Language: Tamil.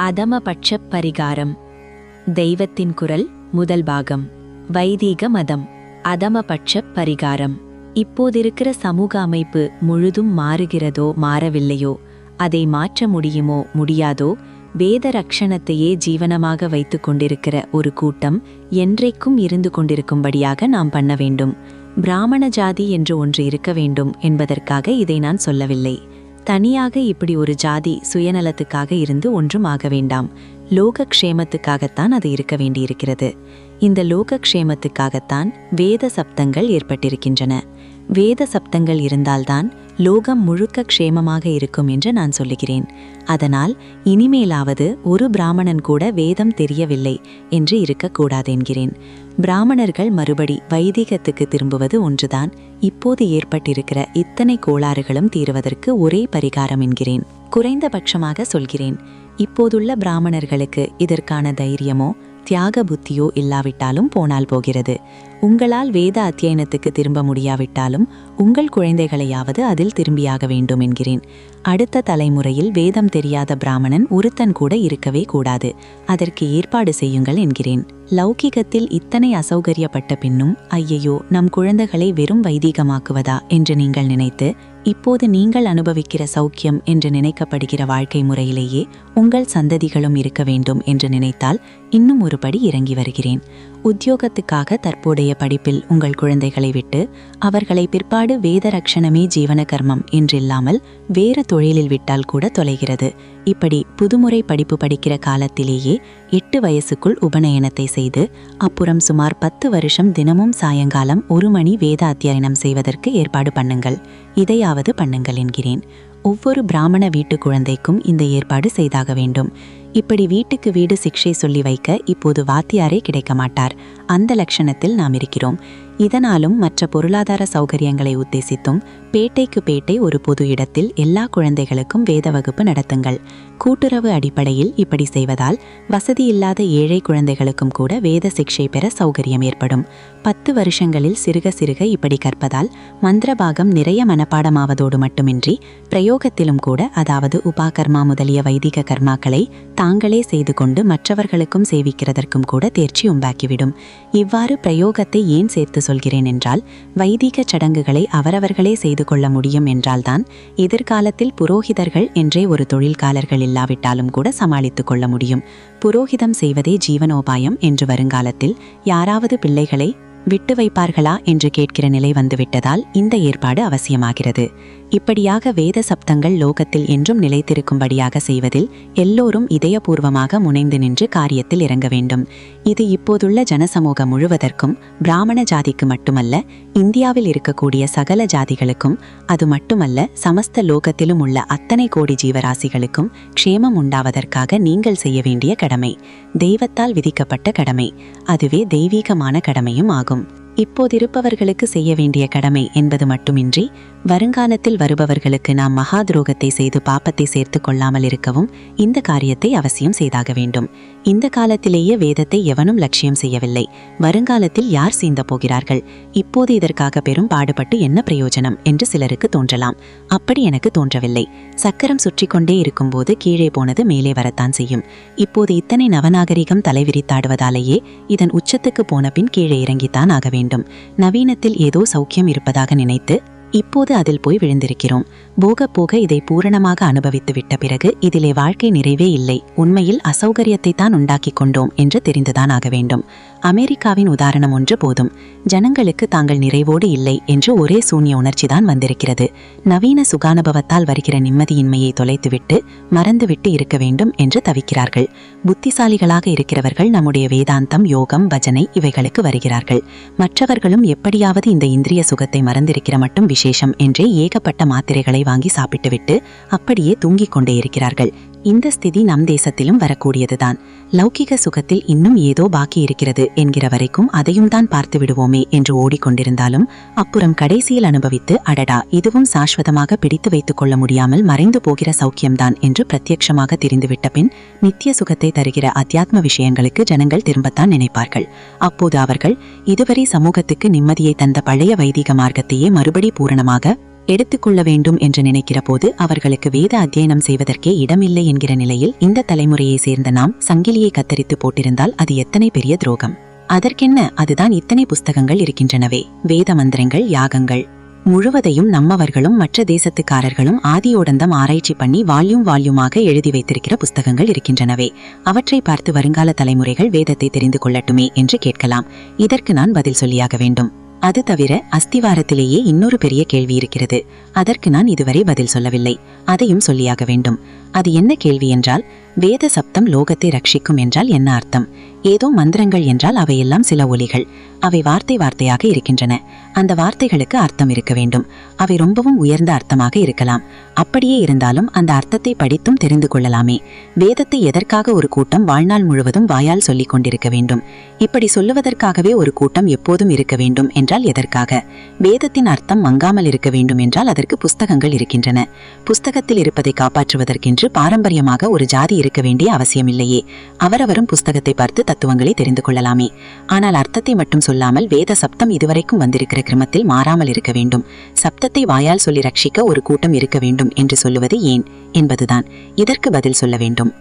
அதமபட்ச பரிகாரம். தெய்வத்தின் குரல் முதல் பாகம். வைதீக மதம். அதமபட்ச பரிகாரம். இப்போதிருக்கிற சமூக அமைப்பு முழுதும் மாறுகிறதோ மாறவில்லையோ, அதை மாற்ற முடியுமோ முடியாதோ, வேத ரக்ஷணத்தையே ஜீவனமாக வைத்து கொண்டிருக்கிற ஒரு கூட்டம் என்றைக்கும் இருந்து கொண்டிருக்கும்படியாக நாம் பண்ண வேண்டும். பிராமண ஜாதி என்று ஒன்று இருக்க வேண்டும் என்பதற்காக இதை நான் சொல்லவில்லை. தனியாக இப்படி ஒரு ஜாதி சுயநலத்துக்காக இருந்து ஒன்றும் ஆக வேண்டாம். லோகக்ஷேமத்துக்காகத்தான் அது இருக்க வேண்டியிருக்கிறது. இந்த லோகக்ஷேமத்துக்காகத்தான் வேத சப்தங்கள் ஏற்பட்டிருக்கின்றன. வேத சப்தங்கள் இருந்தால்தான் லோகம் முழுக்க க்ஷேமமாக இருக்கும் என்று நான் சொல்லுகிறேன். அதனால் இனிமேலாவது ஒரு பிராமணன் கூட வேதம் தெரியவில்லை என்று இருக்கக்கூடாது என்கிறேன். பிராமணர்கள் மறுபடி வைதிகத்துக்கு திரும்புவது ஒன்றுதான் இப்போது ஏற்பட்டிருக்கிற இத்தனை கோளாறுகளும் தீருவதற்கு ஒரே பரிகாரம் என்கிறேன். குறைந்தபட்சமாக சொல்கிறேன். இப்போதுள்ள பிராமணர்களுக்கு இதற்கான தைரியமோ தியாக புத்தியோ இல்லாவிட்டாலும் போனால் போகிறது. உங்களால் வேத அத்தியனத்துக்கு திரும்ப முடியாவிட்டாலும் உங்கள் குழந்தைகளையாவது அதில் திரும்பியாக வேண்டும் என்கிறேன். அடுத்த தலைமுறையில் வேதம் தெரியாத பிராமணன் ஒருத்தன் கூட இருக்கவே கூடாது. அதற்கு ஏற்பாடு செய்யுங்கள் என்கிறேன். லௌகிகத்தில் இத்தனை அசௌகரியப்பட்ட பின்னும் ஐயையோ, நம் குழந்தைகளை வெறும் வைதீகமாக்குவதா என்று நீங்கள் நினைத்து இப்போது நீங்கள் அனுபவிக்கிற சௌக்கியம் என்று நினைக்கப்படுகிற வாழ்க்கை முறையிலேயே உங்கள் சந்ததிகளும் இருக்க வேண்டும் என்று நினைத்தால் இன்னும் ஒரு படி இறங்கி வருகிறேன். உத்தியோகத்துக்காக தற்போதைய படிப்பில் உங்கள் குழந்தைகளை விட்டு அவர்களை பிற்பாடு வேத ரக்ஷணமே ஜீவன கர்மம் என்றில்லாமல் வேறு தொழிலில் விட்டால் கூட தொலைகிறது. இப்படி புதுமுறை படிப்பு படிக்கிற காலத்திலேயே 8 வயசுக்குள் உபநயனத்தை செய்து அப்புறம் சுமார் 10 வருஷம் தினமும் சாயங்காலம் 1 மணி வேத அத்தியனம் செய்வதற்கு ஏற்பாடு பண்ணுங்கள். இதையாவது பண்ணுங்கள் என்கிறேன். ஒவ்வொரு பிராமண வீட்டு குழந்தைக்கும் இந்த ஏற்பாடு செய்தாக வேண்டும். இப்படி வீட்டுக்கு வீடு சிக்ஷை சொல்லி வைக்க இப்போது வாத்தியாரே கிடைக்க மாட்டார். அந்த லட்சணத்தில் நாம் இருக்கிறோம். இதனாலும் மற்ற பொருளாதார சௌகரியங்களை உத்தேசித்தும் பேட்டைக்கு பேட்டை ஒரு பொது இடத்தில் எல்லா குழந்தைகளுக்கும் வேத வகுப்பு நடத்துங்கள். கூட்டுறவு அடிப்படையில் இப்படி செய்வதால் வசதியில்லாத ஏழை குழந்தைகளுக்கும் கூட வேத சிக்ஷை பெற சௌகரியம் ஏற்படும். 10 வருஷங்களில் சிறுக சிறுக இப்படி கற்பதால் மந்திரபாகம் நிறைய மனப்பாடமாவதோடு மட்டுமின்றி பிரயோகத்திலும் கூட, அதாவது உபாகர்மா முதலிய வைதிக கர்மாக்களை தாங்களே செய்து கொண்டு மற்றவர்களுக்கும் சேவிக்கிறதற்கும் கூட தேர்ச்சி உண்டாக்கிவிடும். இவ்வாறு பிரயோகத்தை ஏன் சேர்த்து சொல்கிறேன் என்றால், வைதிக சடங்குகளை அவரவர்களே செய்து கொள்ள முடியும் என்றால்தான் எதிர்காலத்தில் புரோகிதர்கள் என்றே ஒரு தொழில்காரர்கள் இல்லாவிட்டாலும் கூட சமாளித்துக் கொள்ள முடியும். புரோகிதம் செய்வதே ஜீவனோபாயம் என்று வருங்காலத்தில் யாராவது பிள்ளைகளை விட்டு வைப்பார்களா என்று கேட்கிற நிலை வந்துவிட்டதால் இந்த ஏற்பாடு அவசியமாகிறது. இப்படியாக வேத சப்தங்கள் லோகத்தில் என்றும் நிலைத்திருக்கும்படியாக செய்வதில் எல்லோரும் இதயபூர்வமாக முனைந்து நின்று காரியத்தில் இறங்க வேண்டும். இது இப்போதுள்ள ஜனசமூகம் முழுவதற்கும், பிராமண ஜாதிக்கு மட்டுமல்ல, இந்தியாவில் இருக்கக்கூடிய சகல ஜாதிகளுக்கும், அது மட்டுமல்ல சமஸ்த லோகத்திலும் உள்ள அத்தனை கோடி ஜீவராசிகளுக்கும் க்ஷேமம் உண்டாவதற்காக நீங்கள் செய்ய வேண்டிய கடமை. தெய்வத்தால் விதிக்கப்பட்ட கடமை. அதுவே தெய்வீகமான கடமையும் ஆகும். இப்போதிருப்பவர்களுக்கு செய்ய வேண்டிய கடமை என்பது மட்டுமின்றி வருங்காலத்தில் வருபவர்களுக்கு நாம் மகா துரோகத்தை செய்து பாப்பத்தை சேர்த்து கொள்ளாமல் இருக்கவும் இந்த காரியத்தை அவசியம் செய்தாக வேண்டும். இந்த காலத்திலேயே வேதத்தை எவனும் லட்சியம் செய்யவில்லை. வருங்காலத்தில் யார் சீந்த போகிறார்கள்? இப்போது இதற்காக பெரும் பாடுபட்டு என்ன பிரயோஜனம் என்று சிலருக்கு தோன்றலாம். அப்படி எனக்கு தோன்றவில்லை. சக்கரம் சுற்றி கொண்டே இருக்கும்போது கீழே போனது மேலே வரத்தான் செய்யும். இப்போது இத்தனை நவநாகரிகம் தலைவிரித்தாடுவதாலேயே இதன் உச்சத்துக்கு போன பின் கீழே இறங்கித்தான் ஆக வேண்டும். நவீனத்தில் ஏதோ சௌக்கியம் இருப்பதாக நினைத்து இப்போது அதில் போய் விழுந்திருக்கிறோம். போக போக இதை பூரணமாக அனுபவித்து விட்ட பிறகு இதிலே வாழ்க்கை நிறைவே இல்லை, உண்மையில் அசௌகரியத்தை தான் உண்டாக்கி கொண்டோம் என்று தெரிந்துதான் ஆக வேண்டும். அமெரிக்காவின் உதாரணம் ஒன்று போதும். ஜனங்களுக்கு தாங்கள் நிறைவோடு இல்லை என்று ஒரே சூன்ய உணர்ச்சிதான் வந்திருக்கிறது. நவீன சுகானுபவத்தால் வருகிற நிம்மதியின்மையை தொலைத்துவிட்டு மறந்துவிட்டு இருக்க வேண்டும் என்று தவிக்கிறார்கள். புத்திசாலிகளாக இருக்கிறவர்கள் நம்முடைய வேதாந்தம், யோகம், பஜனை இவைகளுக்கு வருகிறார்கள். மற்றவர்களும் எப்படியாவது இந்த இந்திரிய சுகத்தை மறந்திருக்கிற மட்டும் விசேஷம் என்றே ஏகப்பட்ட மாத்திரைகளை வாங்கி சாப்பிட்டுவிட்டு அப்படியே தூங்கிக் கொண்டே இருக்கிறார்கள். இந்த ஸ்திதி நம் தேசத்திலும் வரக்கூடியதுதான். லௌகிக சுகத்தில் இன்னும் ஏதோ பாக்கி இருக்கிறது என்கிற வரைக்கும் அதையும் தான் பார்த்து விடுவோமே என்று ஓடிக்கொண்டிருந்தாலும் அப்புறம் கடைசியில் அனுபவித்து அடடா, இதுவும் சாஸ்வதமாக பிடித்து வைத்துக் கொள்ள முடியாமல் மறைந்து போகிற சௌக்கியம்தான் என்று பிரத்யட்சமாக தெரிந்துவிட்ட பின் நித்திய சுகத்தை தருகிற அத்தியாத்ம விஷயங்களுக்கு ஜனங்கள் திரும்பத்தான் நினைப்பார்கள். அப்போது அவர்கள் இதுவரை சமூகத்துக்கு நிம்மதியை தந்த பழைய வைதிக மார்க்கத்தையே மறுபடி பூரணமாக எடுத்துக்கொள்ள வேண்டும் என்று நினைக்கிற போது அவர்களுக்கு வேத அத்தியனம் செய்வதற்கே இடமில்லை என்கிற நிலையில் இந்த தலைமுறையை சேர்ந்த நாம் சங்கிலியை கத்தரித்து போட்டிருந்தால் அது எத்தனை பெரிய துரோகம். அதற்கென்ன, அதுதான் இத்தனை புஸ்தகங்கள் இருக்கின்றனவே. வேத மந்திரங்கள், யாகங்கள் முழுவதையும் நம்மவர்களும் மற்ற தேசத்துக்காரர்களும் ஆதியோடந்தம் ஆராய்ச்சி பண்ணி வால்யூமாக எழுதி வைத்திருக்கிற புஸ்தகங்கள் இருக்கின்றனவே. அவற்றை பார்த்து வருங்கால தலைமுறைகள் வேதத்தை தெரிந்து கொள்ளட்டுமே என்று கேட்கலாம். இதற்கு நான் பதில் சொல்லியாக வேண்டும். அது தவிர அஸ்திவாரத்திலேயே இன்னொரு பெரிய கேள்வி இருக்கிறது. அதற்கு நான் இதுவரை பதில் சொல்லவில்லை. அதையும் சொல்லியாக வேண்டும். அது என்ன கேள்வி என்றால், வேத சப்தம் லோகத்தை ரட்சிக்கும் என்றால் என்ன அர்த்தம்? ஏதோ மந்திரங்கள் என்றால் அவையெல்லாம் சில ஒலிகள். அவை வார்த்தையாக இருக்கின்றன. அந்த வார்த்தைகளுக்கு அர்த்தம் இருக்க வேண்டும். அவை ரொம்பவும் உயர்ந்த அர்த்தமாக இருக்கலாம். அப்படியே இருந்தாலும் அந்த அர்த்தத்தை படித்தும் தெரிந்து கொள்ளலாமே. வேதத்தை எதற்காக ஒரு கூட்டம் வாழ்நாள் முழுவதும் வாயால் சொல்லிக் கொண்டிருக்க வேண்டும்? இப்படி சொல்லுவதற்காகவே ஒரு கூட்டம் எப்போதும் இருக்க வேண்டும் என்றால் எதற்காக? வேதத்தின் அர்த்தம் மங்காமல் இருக்க வேண்டும் என்றால் அதற்கு புஸ்தகங்கள் இருக்கின்றன. புஸ்தகத்தில் இருப்பதை காப்பாற்றுவதற்கென்று பாரம்பரியமாக ஒரு ஜாதி இருக்க வேண்டிய அவசியமில்லையே. அவரவரும் புஸ்தகத்தை பார்த்து தத்துவங்களை தெரிந்து கொள்ளலாமே. ஆனால் அர்த்தத்தை மட்டும் சொல்லாமல் வேத சப்தம் இதுவரைக்கும் வந்திருக்கிற கிரமத்தில் மாறாமல் இருக்க வேண்டும். சப்தத்தை வாயால் சொல்லி ரட்சிக்க ஒரு கூட்டம் இருக்க வேண்டும் என்று சொல்லுவது ஏன் என்பதுதான். இதற்கு பதில் சொல்ல வேண்டும்.